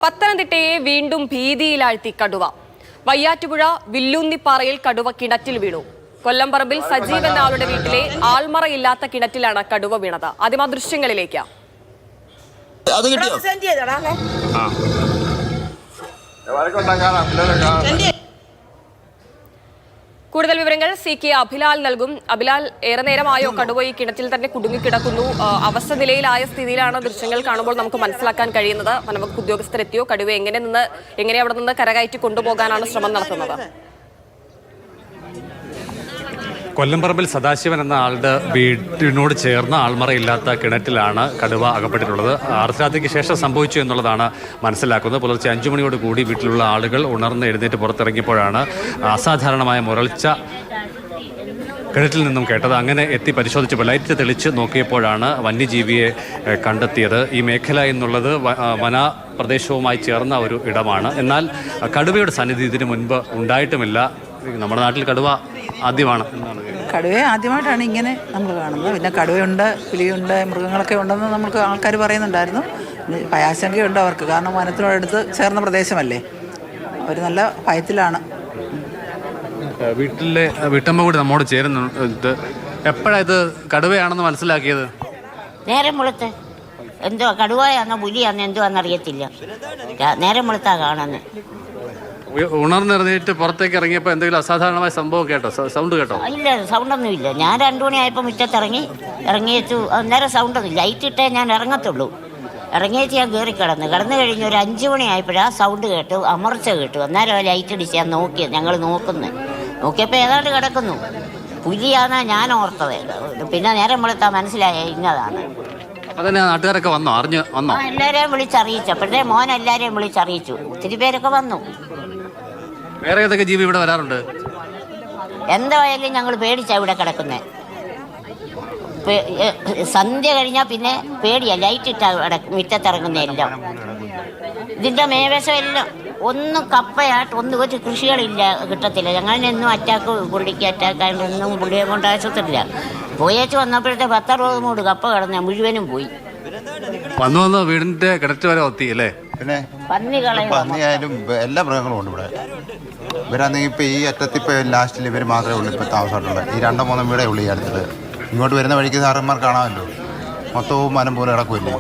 പത്തനംതിട്ടയെ വീണ്ടും ഭീതിയിലാഴ്ത്തി കടുവ. വയ്യാറ്റുപുഴ വില്ലൂന്നിപ്പാറയിൽ കടുവ കിണറ്റിൽ വീണു. കൊല്ലംപറമ്പിൽ സജീവ് എന്ന ആളുടെ വീട്ടിലെ ആൾമറയില്ലാത്ത കിണറ്റിലാണ് കടുവ വീണത്. ആദ്യം ആ ദൃശ്യങ്ങളിലേക്ക്. കൂടുതൽ വിവരങ്ങൾ CK അഭിലാൽ നൽകും. അഭിലാൽ, ഏറെ നേരമായോ കടുവ ഈ കിണറ്റിൽ തന്നെ കുടുങ്ങിക്കിടക്കുന്നു? അവസ്ഥ നിലയിലായ സ്ഥിതിയിലാണ് ദൃശ്യങ്ങൾ കാണുമ്പോൾ നമുക്ക് മനസ്സിലാക്കാൻ കഴിയുന്നത്. വനവകുപ്പ് ഉദ്യോഗസ്ഥരെത്തിയോ? കടുവ എങ്ങനെ അവിടെ നിന്ന് കരകയറ്റി കൊണ്ടുപോകാനാണ് ശ്രമം നടത്തുന്നത്? കൊല്ലംപറമ്പിൽ സദാശിവൻ എന്ന ആളുടെ വീടിനോട് ചേർന്ന ആൾമറയില്ലാത്ത കിണറ്റിലാണ് കടുവ അകപ്പെട്ടിട്ടുള്ളത്. അർദ്ധരാത്രിക്ക് ശേഷം സംഭവിച്ചു എന്നുള്ളതാണ് മനസ്സിലാക്കുന്നത്. പുലർച്ചെ 5 മണിയോട് കൂടി വീട്ടിലുള്ള ആളുകൾ ഉണർന്ന് എഴുന്നേറ്റ് പുറത്തിറങ്ങിയപ്പോഴാണ് അസാധാരണമായ മുരൾച്ച കിണറ്റിൽ നിന്നും കേട്ടത്. അങ്ങനെ എത്തി പരിശോധിച്ചപ്പോൾ ലൈറ്റ് തെളിച്ച് നോക്കിയപ്പോഴാണ് വന്യജീവിയെ കണ്ടെത്തിയത്. ഈ മേഖല എന്നുള്ളത് വനപ്രദേശവുമായി ചേർന്ന ഒരു ഇടമാണ്. എന്നാൽ കടുവയുടെ സന്നിധി ഇതിനു മുൻപ് ഉണ്ടായിട്ടുമില്ല. നമ്മുടെ നാട്ടിൽ കടുവ ആദ്യമാണ്. കടുവയെ ആദ്യമായിട്ടാണ് ഇങ്ങനെ നമ്മൾ കാണുന്നത്. പിന്നെ കടുവയുണ്ട്, പുലിയുണ്ട്, മൃഗങ്ങളൊക്കെ ഉണ്ടെന്ന് നമുക്ക് ആൾക്കാർ പറയുന്നുണ്ടായിരുന്നു. ഭയാശങ്കയുണ്ട് അവർക്ക്, കാരണം വനത്തിനോടടുത്ത് ചേർന്ന പ്രദേശമല്ലേ. അവർ നല്ല ഭയത്തിലാണ്. വീട്ടിലെ വീട്ടമ്മ കൂടി നമ്മോട് ചേരുന്നുണ്ട്. എപ്പോഴാണ് ഇത് കടുവയാണെന്ന് മനസ്സിലാക്കിയത്? നേരം വെളുത്ത് എന്തോ കടുവയാണെന്നോ പുലിയാണെന്നോ എന്തോ എന്നറിയത്തില്ല. നേരം വെളുത്താ കാണുന്നത്. ഉണർന്നെറിഞ്ഞിട്ട് പുറത്തേക്ക് ഇറങ്ങിയപ്പോൾ എന്തെങ്കിലും അസാധാരണമായ സംഭവം കേട്ടോ? സൗണ്ട് കേട്ടോ? ഇല്ല, സൗണ്ടൊന്നും ഇല്ല. ഞാൻ 2 മണിയായപ്പോൾ ഇറങ്ങിയേച്ചു. അന്നേരം സൗണ്ടൊന്നും, ലൈറ്റ് ഇട്ടേ ഞാൻ ഇറങ്ങത്തുള്ളൂ. ഇറങ്ങിയേച്ച് ഞാൻ കയറി കിടന്നു കഴിഞ്ഞ് ഒരു 5 മണിയായപ്പോഴാണ് സൗണ്ട് കേട്ടു, അമർച്ച കേട്ടു. അന്നേരം ലൈറ്റ് അടിച്ച് ഞാൻ ഞങ്ങൾ നോക്കിയപ്പോൾ ഏതാണ്ട് കിടക്കുന്നു. പുലിയാന്നാ ഞാൻ ഓർത്തത്. പിന്നെ നേരം വെളുത്താ മനസ്സിലായ ഇന്നതാണ്. അതന്നെ. നാട്ടുകാരൊക്കെ വന്നോ? വന്നോ? എല്ലാവരെയും വിളിച്ചറിയിച്ചു. അപ്പോഴത്തെ മോൻ എല്ലാവരെയും വിളിച്ചറിയിച്ചു. ഒത്തിരി പേരൊക്കെ വന്നു. വേറെ ഏതൊക്കെ ജീവി ഇവിടെ വരാറുണ്ട്? എന്തായാലും ഞങ്ങൾ പേടിച്ചാ ഇവിടെ കിടക്കുന്നത്. സന്ധ്യ കഴിഞ്ഞാൽ പിന്നെ പേടിയാ. ലൈറ്റ് ഇട്ടാ മുറ്റത്തിറങ്ങുന്നതെല്ലാം. ഇതിൻ്റെ മേവശം എല്ലാം ഒന്നും കപ്പയായിട്ട് ഒരു കൃഷികളില്ല, കിട്ടത്തില്ല. ഞങ്ങളെന്നും പുള്ളിക്ക് അറ്റാക്കായിട്ടൊന്നും പുള്ളിയെ കൊണ്ട് ആശുപത്രിയില്ല. പോയേച്ച് വന്നപ്പോഴത്തെ 10-60 മൂട് കപ്പ കിടന്ന മുഴുവനും പോയി. വന്നു വീടിന്റെ കിണറ്റ് വരെ ഒത്തി അല്ലേ? പിന്നെ പന്നിയായാലും എല്ലാ മൃഗങ്ങളും ഉണ്ട് ഇവിടെ. ഇവരാണെങ്കിൽ ഇപ്പം ഈ അറ്റത്തിപ്പോൾ ലാസ്റ്റിൽ ഇവർ മാത്രമേ ഉള്ളൂ ഇപ്പോൾ താമസമായിട്ടുള്ളത്. ഈ 2-3 വീടേ ഉള്ളൂ ഈ അടുത്തത്. ഇങ്ങോട്ട് വരുന്ന വഴിക്ക് സാറന്മാർ കാണാമല്ലോ, മൊത്തവും മനം പോലെ കിടക്കുമല്ലേ.